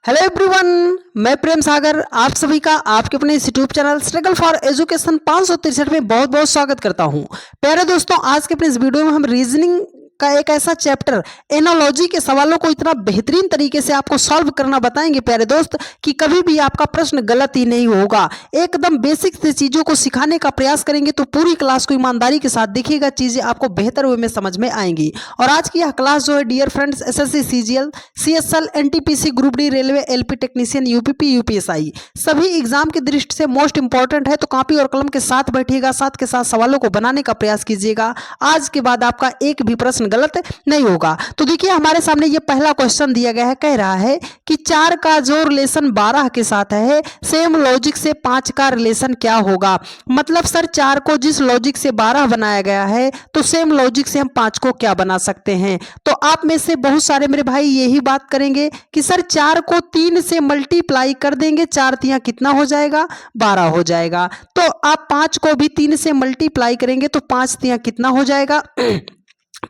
Hello everyone, मैं प्रेम सागर आप सभी का आपके अपने इस YouTube channel struggle for education 563 में बहुत बहुत स्वागत करता हूं। प्यारे दोस्तों, आज के अपने इस वीडियो में हम रीजनिंग का एक ऐसा चैप्टर एनालॉजी के सवालों को इतना बेहतरीन तरीके से आपको सॉल्व करना बताएंगे प्यारे दोस्त कि कभी भी आपका प्रश्न गलत ही नहीं होगा। एकदम बेसिक से चीज़ों को सिखाने का प्रयास करेंगे तो पूरी क्लास को ईमानदारी के साथ देखिएगा, चीज़ें आपको बेहतर वे में समझ में आएंगी। और आज की यह क्लास जो है dear friends, SSC, CGL, CSL, NTPC, group D, railway, LP technician, UPP, UPSI सभी एग्जाम की दृष्टि से मोस्ट इंपॉर्टेंट है। तो कॉपी और कलम के साथ बैठिएगा, साथ के साथ सवालों को बनाने का प्रयास कीजिएगा। आज के बाद आपका एक भी प्रश्न गलत नहीं होगा। तो देखिए, हमारे सामने ये पहला क्वेश्चन दिया गया है, कह रहा है कि 4 का जो रिलेशन 12 के साथ है, सेम लॉजिक से 5 का रिलेशन क्या होगा। मतलब सर 4 को जिस लॉजिक से 12 बनाया गया है तो सेम लॉजिक से हम 5 को क्या बना सकते हैं। तो आप में से बहुत सारे मेरे भाई यही बात करेंगे कि सर 4 को 3 से मल्टीप्लाई कर देंगे, 4 तियां कितना हो जाएगा, 12 हो जाएगा। तो आप 5 को भी 3 से मल्टीप्लाई करेंगे तो 5 तियां कितना हो जाएगा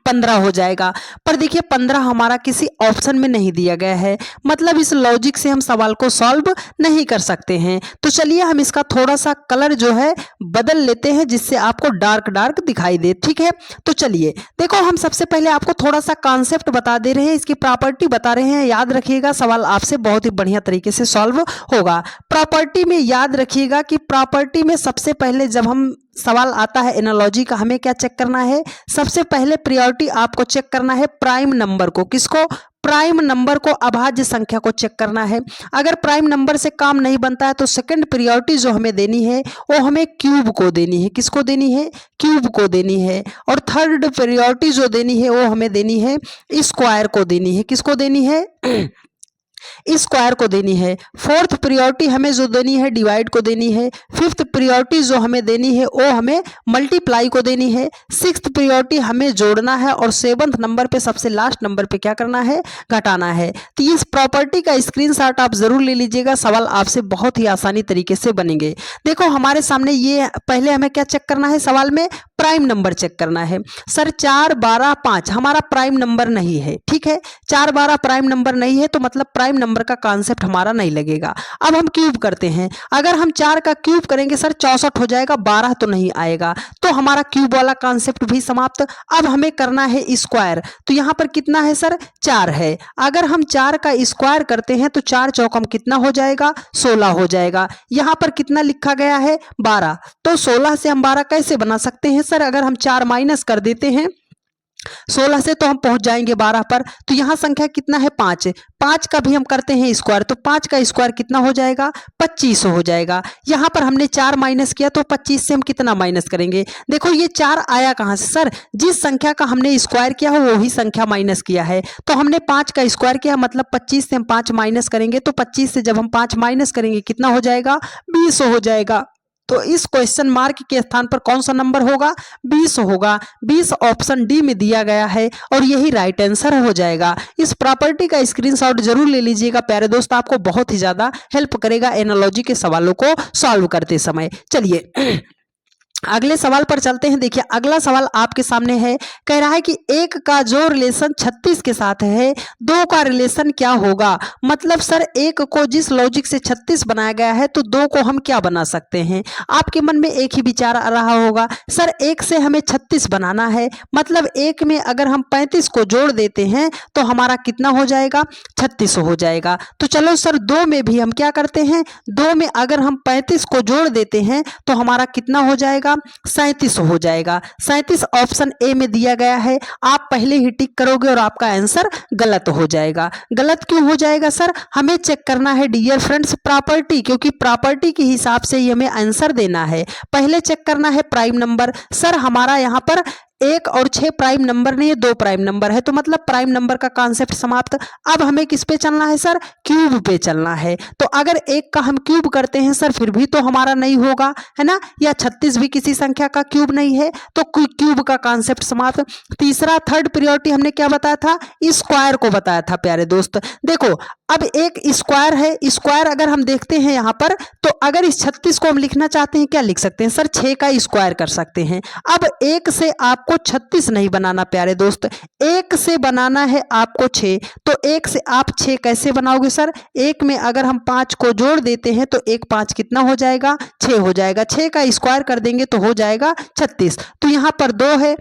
15 हो जाएगा। पर देखिए 15 हमारा किसी ऑप्शन में नहीं दिया गया है, मतलब इस लॉजिक से हम सवाल को सॉल्व नहीं कर सकते हैं। तो चलिए हम इसका थोड़ा सा कलर जो है बदल लेते हैं जिससे आपको डार्क डार्क दिखाई दे, ठीक है। तो चलिए देखो, हम सबसे पहले आपको थोड़ा सा कॉन्सेप्ट बता दे रहे हैं, इसकी प्रॉपर्टी बता रहे हैं। याद रखिएगा, सवाल आपसे बहुत ही बढ़िया तरीके से सॉल्व होगा। प्रॉपर्टी में याद रखिएगा कि प्रॉपर्टी में सबसे पहले जब हम सवाल आता है एनालॉजी का, हमें क्या चेक करना है, सबसे पहले प्रायोरिटी आपको चेक करना है प्राइम नंबर को। किसको? प्राइम नंबर को, अभाज्य संख्या को चेक करना है। अगर प्राइम नंबर से काम नहीं बनता है तो सेकंड प्रायोरिटी जो हमें देनी है वो हमें क्यूब को देनी है। किसको देनी है? क्यूब को देनी है। और थर्ड प्रायोरिटी जो देनी है वो हमें देनी है स्क्वायर को देनी है। किसको देनी है? स्क्वायर को देनी है। फोर्थ प्रायोरिटी हमें जो देनी है डिवाइड को देनी है। फिफ्थ प्रायोरिटी जो हमें देनी है वो हमें मल्टीप्लाई को देनी है। सिक्स्थ प्रायोरिटी हमें जोड़ना है। और सेवंथ नंबर पे, सबसे लास्ट नंबर पे क्या करना है? घटाना है। तो इस प्रॉपर्टी का स्क्रीनशॉट आप जरूर ले लीजिएगा, सवाल आपसे बहुत ही आसानी तरीके से बनेंगे। देखो हमारे सामने ये पहले हमें क्या चेक करना है, सवाल में प्राइम नंबर चेक करना है। सर 4, 12, 5 हमारा प्राइम नंबर नहीं है, ठीक है। 4, 12 प्राइम नंबर नहीं है तो मतलब प्राइम नंबर का कॉन्सेप्ट हमारा नहीं लगेगा। अब हम क्यूब करते हैं। अगर हम 4 का क्यूब करेंगे सर 64 हो जाएगा, 12 तो नहीं आएगा, तो हमारा क्यूब वाला कॉन्सेप्ट भी समाप्त। अब हमें करना है स्क्वायर। तो यहां पर कितना है सर? 4 है। अगर हम 4 का स्क्वायर करते हैं तो 4 चौकम कितना हो जाएगा? 16 हो जाएगा। यहां पर कितना लिखा गया है? 12। तो 16 से हम 12 कैसे बना सकते हैं सर? अगर हम 4 माइनस कर देते हैं 16 से तो हम पहुंच जाएंगे 12 पर। तो यहां संख्या कितना है? 5। 5 का भी हम करते हैं स्क्वायर, तो 5 का स्क्वायर कितना हो जाएगा? 25 हो जाएगा। यहां पर हमने 4 माइनस किया तो 25 से हम कितना माइनस करेंगे? देखो ये 4 आया कहां से सर? जिस संख्या का हमने स्क्वायर किया हो वही संख्या माइनस किया है। तो हमने 5 का स्क्वायर किया, मतलब 25 से हम 5 माइनस करेंगे तो 25 से जब हम 5 माइनस करेंगे कितना हो जाएगा? 20 हो जाएगा। तो इस क्वेश्चन मार्क के स्थान पर कौन सा नंबर होगा? 20 होगा। 20 ऑप्शन डी में दिया गया है और यही राइट आंसर हो जाएगा। इस प्रॉपर्टी का स्क्रीनशॉट जरूर ले लीजिएगा प्यारे दोस्त, आपको बहुत ही ज्यादा हेल्प करेगा एनालॉजी के सवालों को सॉल्व करते समय। चलिए अगले सवाल पर चलते हैं। देखिए अगला सवाल आपके सामने है, कह रहा है कि 1 का जो रिलेशन 36 के साथ है, 2 का रिलेशन क्या होगा। मतलब सर 1 को जिस लॉजिक से 36 बनाया गया है तो 2 को हम क्या बना सकते हैं। आपके मन में एक ही विचार आ रहा होगा, सर 1 से हमें 36 बनाना है, मतलब 1 में अगर हम 35 को जोड़ देते हैं तो हमारा कितना हो जाएगा? 36 हो जाएगा। तो चलो सर 2 में भी हम क्या करते हैं, 2 में अगर हम 35 को जोड़ देते हैं तो हमारा कितना हो जाएगा? 37 हो जाएगा। 37 ऑप्शन ए में दिया गया है। आप पहले ही टिक करोगे और आपका आंसर गलत हो जाएगा। गलत क्यों हो जाएगा सर? हमें चेक करना है डियर फ्रेंड्स प्रॉपर्टी, क्योंकि प्रॉपर्टी के हिसाब से ही हमें आंसर देना है। पहले चेक करना है प्राइम नंबर। सर हमारा यहाँ पर 1 और 6 प्राइम नंबर नहीं है, 2 प्राइम नंबर है, तो मतलब प्राइम नंबर का कॉन्सेप्ट समाप्त। अब हमें किस पे चलना है सर? क्यूब पे चलना है। तो अगर 1 का हम क्यूब करते हैं सर फिर भी तो हमारा नहीं होगा, है ना। या 36 भी किसी संख्या का क्यूब नहीं है, तो क्यूब का कॉन्सेप्ट समाप्त। तीसरा थर्ड प्रायोरिटी हमने क्या बताया था? स्क्वायर को बताया था प्यारे दोस्त। देखो अब एक स्क्वायर है, स्क्वायर अगर हम देखते हैं यहाँ पर, तो अगर इस 36 को हम लिखना चाहते हैं क्या लिख सकते हैं सर? 6 का स्क्वायर कर सकते हैं। अब 1 से आपको आपको 36 नहीं बनाना प्यारे दोस्त, 1 से बनाना है आपको 6। तो 1 से आप 6 कैसे बनाओगे सर? 1 में अगर हम 5 को जोड़ देते हैं तो 1 5 कितना हो जाएगा? 6 हो जाएगा। 6 का स्क्वायर कर देंगे तो हो जाएगा 36। तो यहाँ पर 2 है,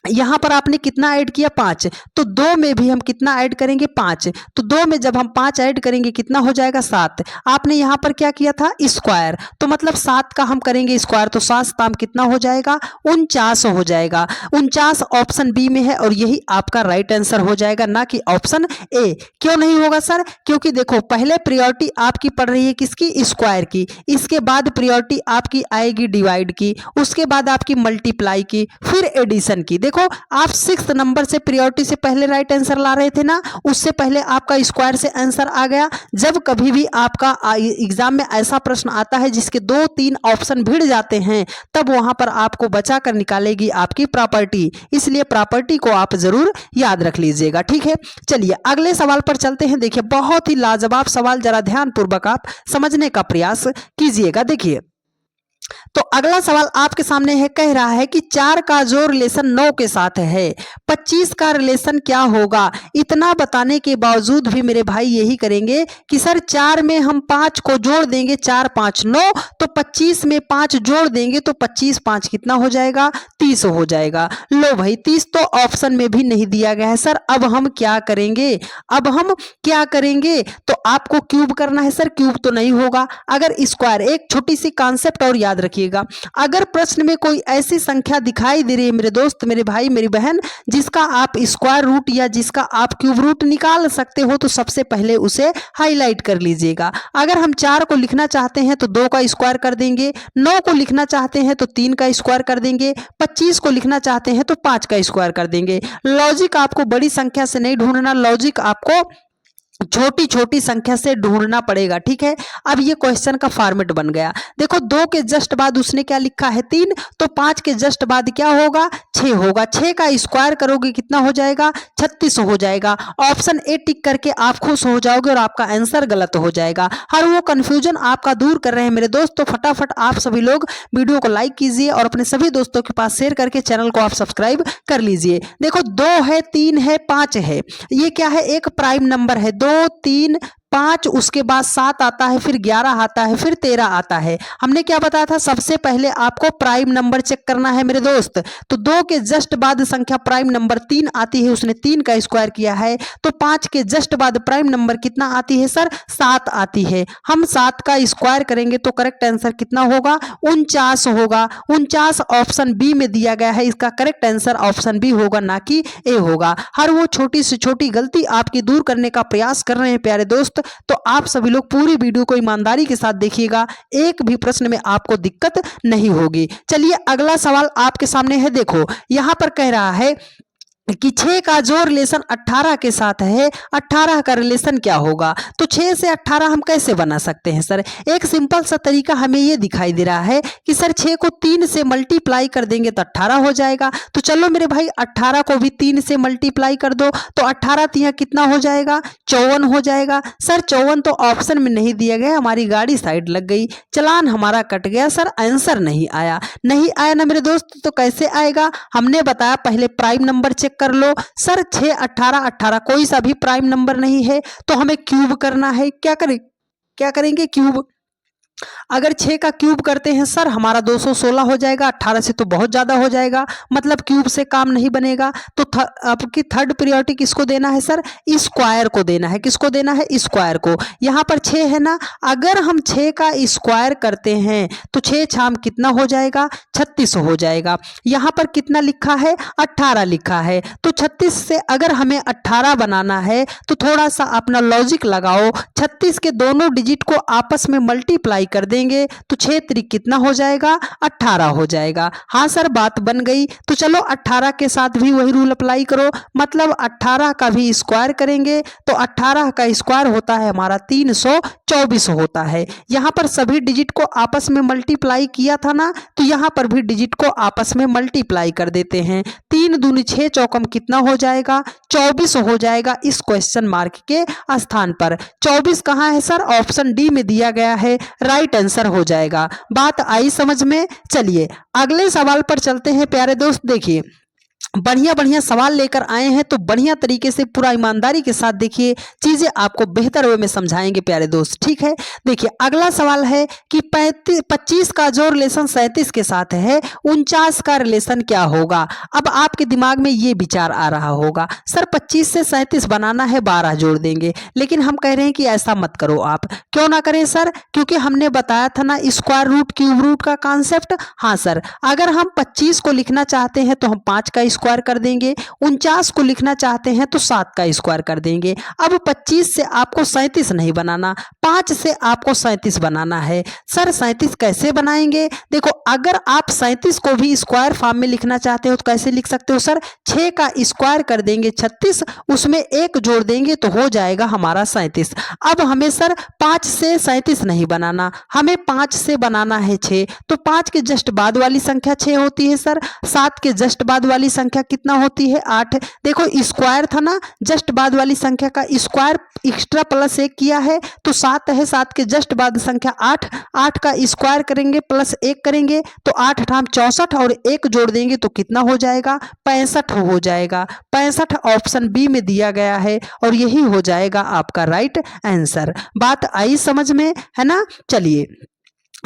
यहाँ पर आपने कितना ऐड किया? 5। तो 2 में भी हम कितना ऐड करेंगे? 5। तो 2 में जब हम 5 ऐड करेंगे कितना हो जाएगा? 7। आपने यहाँ पर क्या किया था? स्क्वायर, तो मतलब 7 का हम करेंगे स्क्वायर, तो 7 दाम कितना हो जाएगा? 49 हो जाएगा। 49 ऑप्शन बी में है और यही आपका राइट आंसर हो जाएगा, ना कि ऑप्शन ए। क्यों नहीं होगा सर? क्योंकि देखो पहले प्रायोरिटी आपकी पड़ रही है किसकी? स्क्वायर की, इसके बाद प्रायोरिटी आपकी आएगी डिवाइड की, उसके बाद आपकी मल्टीप्लाई की, फिर एडिशन की। देखो आप 6 नंबर से प्रायोरिटी से पहले राइट आंसर ला रहे थे ना, उससे पहले आपका स्क्वायर से आंसर आ गया। जब कभी भी आपका एग्जाम में ऐसा प्रश्न आता है जिसके 2-3 ऑप्शन भिड़ जाते हैं, तब वहां पर आपको बचा कर निकालेगी आपकी प्रॉपर्टी, इसलिए प्रॉपर्टी को आप जरूर याद रख लीजिएगा। ठीक है, चलिए अगले सवाल पर चलते हैं। देखिए बहुत ही लाजवाब सवाल, जरा ध्यान पूर्वक आप समझने का प्रयास कीजिएगा। देखिए तो अगला सवाल आपके सामने है, कह रहा है कि 4 का जो रिलेशन 9 के साथ है, 25 का रिलेशन क्या होगा? इतना बताने के बावजूद भी मेरे भाई यही करेंगे कि सर 4 में हम 5 को जोड़ देंगे, 4 5 9, तो 25 में 5 जोड़ देंगे तो 25 5 कितना हो जाएगा? 30 हो जाएगा। लो भाई 30 तो ऑप्शन में भी नहीं दिया गया है सर, अब हम क्या करेंगे? अब हम क्या करेंगे? तो आपको क्यूब करना है सर, क्यूब तो नहीं होगा। अगर स्क्वायर, एक छोटी सी कॉन्सेप्ट और याद रखिएगा, अगर प्रश्न में कोई ऐसी संख्या दिखाई दे रही है मेरे दोस्त, मेरे भाई, मेरी बहन, जिसका आप स्क्वायर रूट या जिसका आप क्यूब रूट निकाल सकते हो, तो सबसे पहले उसे हाईलाइट कर लीजिएगा। अगर हम 4 को लिखना चाहते हैं तो 2 का स्क्वायर कर देंगे, 9 को लिखना चाहते हैं तो 3 का स्क्वायर कर देंगे, 25 को लिखना चाहते हैं तो 5 का स्क्वायर कर देंगे। लॉजिक आपको बड़ी संख्या से नहीं ढूंढना, लॉजिक आपको छोटी छोटी संख्या से ढूंढना पड़ेगा। ठीक है, अब ये क्वेश्चन का फॉर्मेट बन गया। देखो 2 के जस्ट बाद उसने क्या लिखा है? 3, तो 5 के जस्ट बाद क्या होगा? 6 होगा। 6 का स्क्वायर करोगे कितना हो जाएगा? 36 हो जाएगा। ऑप्शन ए टिक करके आप खुश हो जाओगे और आपका आंसर गलत हो जाएगा। हर वो कंफ्यूजन आपका दूर कर रहे हैं मेरे दोस्त, तो फटाफट आप सभी लोग वीडियो को लाइक कीजिए और अपने सभी दोस्तों के पास शेयर करके चैनल को आप सब्सक्राइब कर लीजिए। देखो 2 है, 3 है, 5 है, ये क्या है? एक प्राइम नंबर है। 2 3 5, उसके बाद 7 आता है, फिर 11 आता है, फिर 13 आता है। हमने क्या बताया था? सबसे पहले आपको प्राइम नंबर चेक करना है मेरे दोस्त। तो 2 के जस्ट बाद संख्या प्राइम नंबर 3 आती है, उसने 3 का स्क्वायर किया है। तो 5 के जस्ट बाद प्राइम नंबर कितना आती है सर? 7 आती है। हम 7 का स्क्वायर करेंगे तो करेक्ट आंसर कितना होगा? 49 होगा। 49 ऑप्शन बी में दिया गया है, इसका करेक्ट आंसर ऑप्शन बी होगा, ना कि ए होगा। हर वो छोटी से छोटी गलती आपकी दूर करने का प्रयास कर रहे हैं प्यारे दोस्त, तो आप सभी लोग पूरी वीडियो को ईमानदारी के साथ देखिएगा, एक भी प्रश्न में आपको दिक्कत नहीं होगी। चलिए अगला सवाल आपके सामने है। देखो यहां पर कह रहा है कि 6 का जो रिलेशन 18 के साथ है, 18 का रिलेशन क्या होगा? तो 6 से 18 हम कैसे बना सकते हैं सर? एक सिंपल सा तरीका हमें ये दिखाई दे रहा है कि सर 6 को 3 से मल्टीप्लाई कर देंगे तो 18 हो जाएगा। तो चलो मेरे भाई 18 को भी 3 से मल्टीप्लाई कर दो, तो 18 तिया कितना हो जाएगा? 54 हो जाएगा। सर 54 तो ऑप्शन में नहीं दिया गया, हमारी गाड़ी साइड लग गई, चलान हमारा कट गया सर, आंसर नहीं आया। नहीं आया ना मेरे दोस्त, तो कैसे आएगा? हमने बताया पहले प्राइम नंबर चेक कर लो। सर 6 18 18 कोई सा भी प्राइम नंबर नहीं है, तो हमें क्यूब करना है। क्या करेंगे? क्यूब। अगर 6 का क्यूब करते हैं सर हमारा 216 हो जाएगा, 18 से तो बहुत ज्यादा हो जाएगा, मतलब क्यूब से काम नहीं बनेगा। तो आपकी थर्ड प्रायोरिटी किसको देना है सर? स्क्वायर को देना है। किसको देना है? स्क्वायर को। यहाँ पर 6 है ना, अगर हम 6 का स्क्वायर करते हैं तो 6 छाम कितना हो जाएगा? 36 हो जाएगा। यहाँ पर कितना लिखा है? 18 लिखा है। तो 36 से अगर हमें 18 बनाना है तो थोड़ा सा अपना लॉजिक लगाओ, 36 के दोनों डिजिट को आपस में मल्टीप्लाई कर देंगे तो 6 त्रिक कितना हो जाएगा? 18 हो जाएगा। हाँ सर बात बन गई। तो चलो 18 के साथ भी वही रूल अप्लाई करो, मतलब 18 का भी स्क्वायर करेंगे तो 18 का स्क्वायर होता है हमारा 324 होता है। यहाँ पर सभी डिजिट को आपस में मल्टीप्लाई किया था ना, तो यहाँ पर भी डिजिट को आपस में मल्टीप्लाई कर देते हैं। 3 दूनी 6 चौकम कितना हो जाएगा? 24 हो जाएगा इस क्वेश्चन मार्क के स्थान पर। 24 कहाँ है सर? ऑप्शन डी में दिया गया है, राइट आंसर हो जाएगा। बात आई समझ में? चलिए अगले सवाल पर चलते हैं प्यारे दोस्त। देखिए बढ़िया बढ़िया सवाल लेकर आए हैं, तो बढ़िया तरीके से पूरा ईमानदारी के साथ देखिए, चीजें आपको बेहतर वे में समझाएंगे प्यारे दोस्त। ठीक है, देखिए अगला सवाल है कि 25 का जो रिलेशन 37 के साथ है, 49 का रिलेशन क्या होगा। अब आपके दिमाग में ये विचार आ रहा होगा, सर 25 से 37 बनाना है, 12 जोड़ देंगे। लेकिन हम कह रहे हैं कि ऐसा मत करो। आप क्यों ना करें सर, क्योंकि हमने बताया था ना स्क्वायर रूट क्यूब रूट का कॉन्सेप्ट। हाँ सर, अगर हम 25 को लिखना चाहते हैं तो हम 5 का स्क्वायर कर देंगे, 49 को लिखना चाहते हैं तो 7 का स्क्वायर कर देंगे। अब 25 से आपको 37 नहीं बनाना, 5 से आपको 37 बनाना है। सर 37 कैसे बनाएंगे, देखो अगर आप 37 को भी स्क्वायर फॉर्म में लिखना चाहते हो तो कैसे लिख सकते हो सर, 6 का स्क्वायर कर देंगे 36, उसमें 1 जोड़ देंगे तो हो जाएगा हमारा 37। अब हमें सर 5 से 37 नहीं बनाना, हमें 5 से बनाना है 6, तो 5 के जस्ट बाद वाली संख्या 6 होती है सर, 7 के जस्ट बाद वाली संख्या कितना होती है, 8। देखो स्क्वायर था ना, जस्ट बाद वाली संख्या का स्क्वायर एक्स्ट्रा प्लस 1 किया है तो 7 है, 7 के जस्ट बाद संख्या 8, 8 का स्क्वायर करेंगे प्लस 1 करेंगे तो 8 ठाम 64 और 1 जोड़ देंगे तो कितना हो जाएगा, 65 हो जाएगा। 65 ऑप्शन बी में दिया गया है और यही हो जाएगा आपका राइट आंसर। बात आई समझ में, है ना। चलिए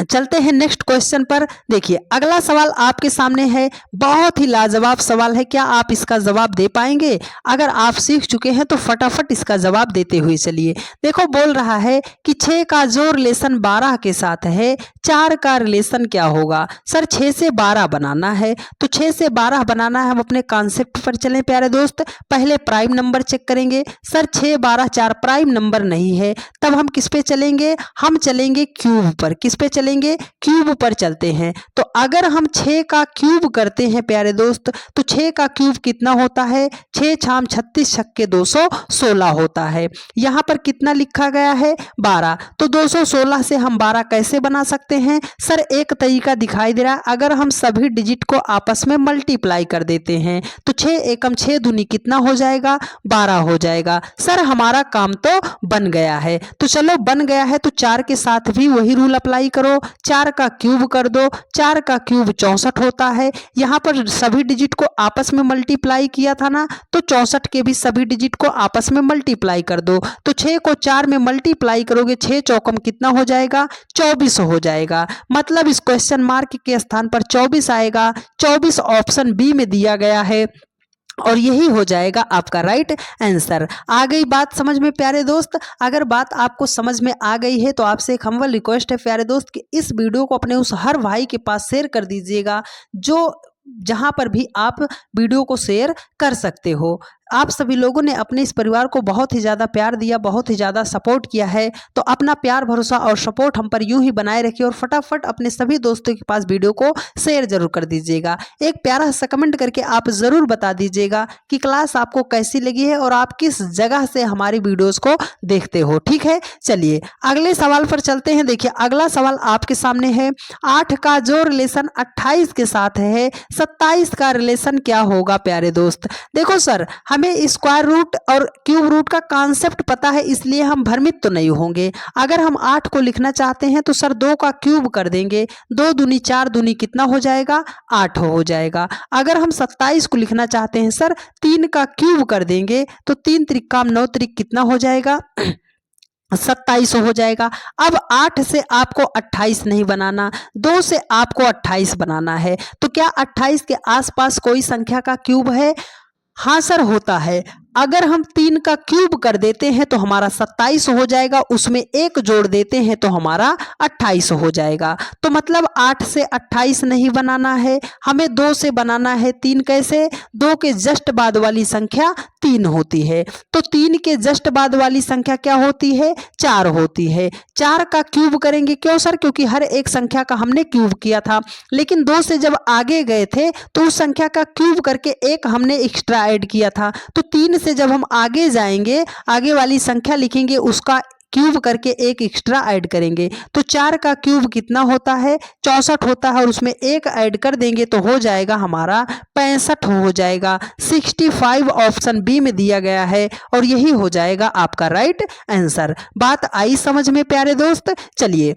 चलते हैं नेक्स्ट क्वेश्चन पर। देखिए अगला सवाल आपके सामने है, बहुत ही लाजवाब सवाल है, क्या आप इसका जवाब दे पाएंगे। अगर आप सीख चुके हैं तो फटाफट इसका जवाब देते हुए चलिए। देखो बोल रहा है कि 6 का जो रिलेशन 12 के साथ है, 4 का रिलेशन क्या होगा। सर 6 से 12 बनाना है, तो 6 से 12 बनाना है, हम अपने कॉन्सेप्ट पर चलें प्यारे दोस्त। पहले प्राइम नंबर चेक करेंगे, सर 6 12 4 प्राइम नंबर नहीं है, तब हम किस पे चलेंगे, हम चलेंगे क्यूब पर। किस पे चलेंगे, क्यूब पर चलते हैं। तो अगर हम 6 का क्यूब करते हैं प्यारे दोस्त, तो 6 का क्यूब कितना होता है, 6 छाम 36 छक्के 216 होता है। यहाँ पर कितना लिखा गया है, 12, तो 216 से हम 12 कैसे बना सकते हैं। सर एक तरीका दिखाई दे रहा है, अगर हम सभी डिजिट को आपस में मल्टीप्लाई कर देते हैं तो 6 एकम 6 दूनी कितना हो जाएगा, 12 हो जाएगा। सर हमारा काम तो बन गया है, तो चलो बन गया है तो 4 के साथ भी वही रूल अप्लाई करो, 4 का क्यूब कर दो, 4 का क्यूब 64 होता है। यहाँ पर सभी डिजिट को आपस में मल्टीप्लाई किया था ना, तो 64 के भी सभी डिजिट को आपस में मल्टीप्लाई कर दो। तो 6 को 4 में मल्टीप्लाई करोगे, 6 चौकम कितना हो जाएगा, 24 हो जाएगा। मतलब इस क्वेश्चन मार्क के स्थान पर 24 आएगा। 24 ऑप्शन बी में दिया गया है और यही हो जाएगा आपका राइट आंसर। आ गई बात समझ में प्यारे दोस्त। अगर बात आपको समझ में आ गई है तो आपसे एक हम्बल रिक्वेस्ट है प्यारे दोस्त कि इस वीडियो को अपने उस हर भाई के पास शेयर कर दीजिएगा जो जहां पर भी आप वीडियो को शेयर कर सकते हो। आप सभी लोगों ने अपने इस परिवार को बहुत ही ज़्यादा प्यार दिया, बहुत ही ज़्यादा सपोर्ट किया है, तो अपना प्यार भरोसा और सपोर्ट हम पर यूं ही बनाए रखिए और फटाफट अपने सभी दोस्तों के पास वीडियो को शेयर जरूर कर दीजिएगा। एक प्यारा सा कमेंट करके आप ज़रूर बता दीजिएगा कि क्लास आपको कैसी लगी है और आप किस जगह से हमारी वीडियोज़ को देखते हो। ठीक है, चलिए अगले सवाल पर चलते हैं। देखिए अगला सवाल आपके सामने है, 8 का जो रिलेशन 28 के साथ है, 27 का रिलेशन क्या होगा प्यारे दोस्त। देखो सर हमें स्क्वायर रूट और क्यूब रूट का कॉन्सेप्ट पता है, इसलिए हम भ्रमित तो नहीं होंगे। अगर हम 8 को लिखना चाहते हैं तो सर 2 का क्यूब कर देंगे, 2 दूनी 4 दूनी कितना हो जाएगा, 8 हो जाएगा। अगर हम 27 को लिखना चाहते हैं सर 3 का क्यूब कर देंगे तो 3 त्रिक 9 त्रिक कितना हो जाएगा, 27 हो जाएगा। अब 8 से आपको 28 नहीं बनाना, 2 से आपको 28 बनाना है। तो क्या 28 के आसपास कोई संख्या का क्यूब है, हाँ सर होता है। अगर हम 3 का क्यूब कर देते हैं तो हमारा 27 हो जाएगा, उसमें 1 जोड़ देते हैं तो हमारा 28 हो जाएगा। तो मतलब 8 से 28 नहीं बनाना है, हमें 2 से बनाना है। 3 कैसे, 2 के जस्ट बाद वाली संख्या 3 होती है, तो 3 के जस्ट बाद वाली संख्या क्या होती है, 4 होती है। 4 का क्यूब करेंगे, क्यों सर, क्योंकि हर एक संख्या का हमने क्यूब किया था, लेकिन 2 से जब आगे गए थे तो उस संख्या का क्यूब करके 1 हमने एक्स्ट्रा ऐड किया था। तो 3 से जब हम आगे जाएंगे, आगे वाली संख्या लिखेंगे, उसका क्यूब करके 1 एक्स्ट्रा ऐड करेंगे। तो 4 का क्यूब कितना होता है, 64 होता है, और उसमें 1 ऐड कर देंगे तो हो जाएगा हमारा 65 हो जाएगा। 65 ऑप्शन बी में दिया गया है और यही हो जाएगा आपका राइट आंसर। बात आई समझ में प्यारे दोस्त। चलिए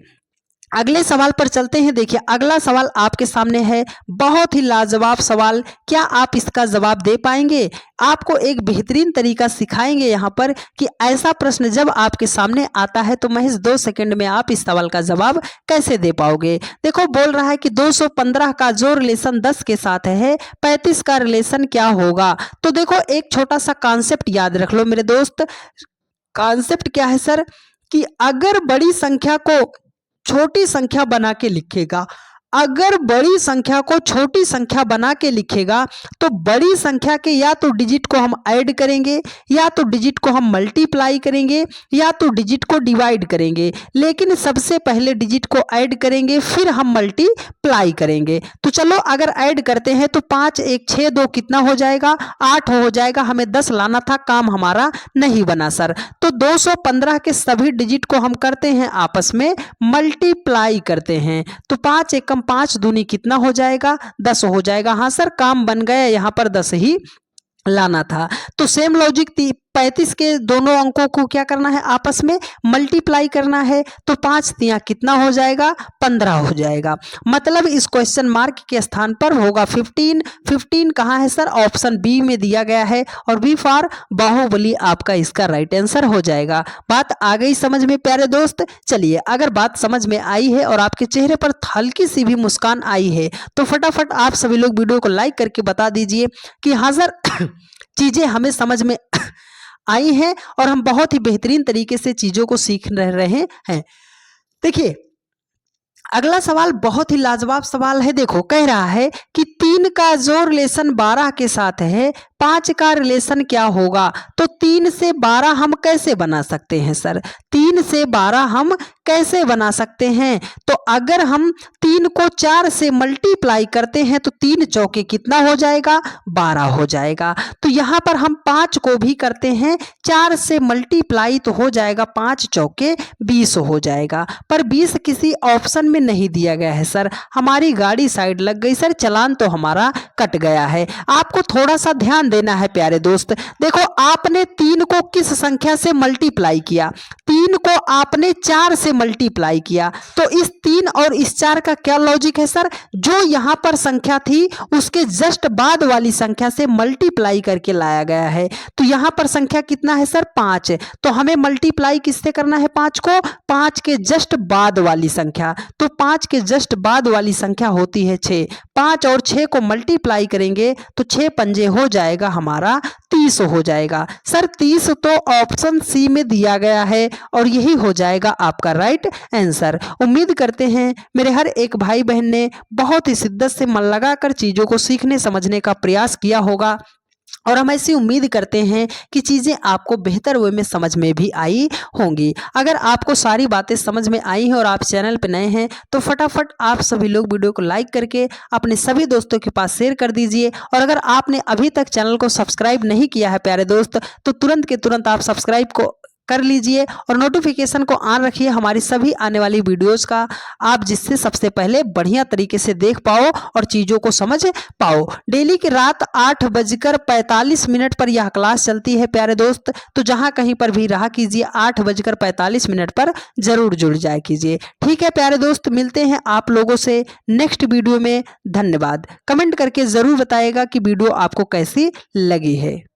अगले सवाल पर चलते हैं। देखिए अगला सवाल आपके सामने है, बहुत ही लाजवाब सवाल। क्या आप इसका जवाब दे पाएंगे? आपको एक बेहतरीन तरीका सिखाएंगे यहाँ पर कि ऐसा प्रश्न जब आपके सामने आता है तो महज 2 सेकंड में आप इस सवाल का जवाब कैसे दे पाओगे। देखो बोल रहा है कि 215 का जो रिलेशन 10 के साथ है 35 का रिलेशन क्या होगा। तो देखो एक छोटा सा कॉन्सेप्ट याद रख लो मेरे दोस्त। कॉन्सेप्ट क्या है सर कि अगर बड़ी संख्या को छोटी संख्या बना के लिखेगा, अगर बड़ी संख्या को छोटी संख्या बना के लिखेगा तो बड़ी संख्या के या तो डिजिट को हम ऐड करेंगे, या तो डिजिट को हम मल्टीप्लाई करेंगे, या तो डिजिट को डिवाइड करेंगे। लेकिन सबसे पहले डिजिट को ऐड करेंगे फिर हम मल्टीप्लाई करेंगे। तो चलो अगर ऐड करते हैं तो 5 1 6 2 कितना हो जाएगा? 8 हो जाएगा। हमें 10 लाना था, काम हमारा नहीं बना सर। तो 215 के सभी डिजिट को हम करते हैं आपस में मल्टीप्लाई करते हैं। तो 5 एकम 5 दूनी कितना हो जाएगा? 10 हो जाएगा। हाँ सर काम बन गया, यहाँ पर 10 ही लाना था। तो सेम लॉजिक 35 के दोनों अंकों को क्या करना है? आपस में मल्टीप्लाई करना है। तो 5 तिया कितना हो जाएगा? 15 हो जाएगा। मतलब इस क्वेश्चन मार्क के स्थान पर होगा 15। 15 कहाँ है सर? ऑप्शन बी में दिया गया है और बी फॉर बाहुबली आपका इसका राइट आंसर हो जाएगा। बात आ गई समझ में प्यारे दोस्त? चलिए अगर बात समझ में आई है और आपके चेहरे पर हल्की सी भी मुस्कान आई है तो फटाफट आप सभी लोग वीडियो को लाइक करके बता दीजिए कि हाँ सर चीजें हमें समझ में आई हैं और हम बहुत ही बेहतरीन तरीके से चीजों को सीख रहे हैं। देखिए अगला सवाल बहुत ही लाजवाब सवाल है। देखो कह रहा है कि 3 का जो रिलेशन 12 के साथ है 5 का रिलेशन क्या होगा। तो 3 से 12 हम कैसे बना सकते हैं सर? 3 से 12 हम कैसे बना सकते हैं? तो अगर हम 3 को 4 से मल्टीप्लाई करते हैं तो 3 चौके कितना हो जाएगा? 12 हो जाएगा। तो यहाँ पर हम 5 को भी करते हैं 4 से मल्टीप्लाई तो हो जाएगा 5 चौके 20 हो जाएगा। पर 20 किसी ऑप्शन में नहीं दिया गया है सर। हमारी गाड़ी साइड लग गई सर, चालान तो हमारा कट गया है। आपको थोड़ा सा ध्यान देना है प्यारे दोस्त। देखो आपने 3 को किस संख्या से मल्टीप्लाई किया? 3 को आपने 4 से मल्टीप्लाई किया। तो इस 3 और इस 4 का क्या लॉजिक है सर? जो यहाँ पर संख्या थी उसके जस्ट बाद वाली संख्या से मल्टीप्लाई करके लाया गया है। तो यहाँ पर संख्या कितना है सर? 5। तो हमें मल्टीप्लाई किससे करना है? 5 को 5 के जस्ट बाद वाली संख्या। तो 5 के जस्ट बाद वाली संख्या होती है 6। 5 और 6 को मल्टीप्लाई करेंगे तो 6 पंजे हो जाएगा हमारा 30 हो जाएगा। सर 30 तो ऑप्शन सी में दिया गया है और यही हो जाएगा आपका राइट आंसर। उम्मीद करते हैं मेरे हर एक भाई बहन ने बहुत ही शिद्दत से मन लगाकर चीजों को सीखने समझने का प्रयास किया होगा और हम ऐसी उम्मीद करते हैं कि चीज़ें आपको बेहतर वे में समझ में भी आई होंगी। अगर आपको सारी बातें समझ में आई हैं और आप चैनल पर नए हैं तो फटाफट आप सभी लोग वीडियो को लाइक करके अपने सभी दोस्तों के पास शेयर कर दीजिए। और अगर आपने अभी तक चैनल को सब्सक्राइब नहीं किया है प्यारे दोस्त तो तुरंत के तुरंत आप सब्सक्राइब को कर लीजिए और नोटिफिकेशन को ऑन रखिए हमारी सभी आने वाली वीडियोस का, आप जिससे सबसे पहले बढ़िया तरीके से देख पाओ और चीज़ों को समझ पाओ। डेली की रात 8:45 पर यह क्लास चलती है प्यारे दोस्त। तो जहां कहीं पर भी रहा कीजिए 8:45 पर जरूर जुड़ जाए कीजिए। ठीक है प्यारे दोस्त, मिलते हैं आप लोगों से नेक्स्ट वीडियो में। धन्यवाद। कमेंट करके जरूर बताइएगा कि वीडियो आपको कैसी लगी है।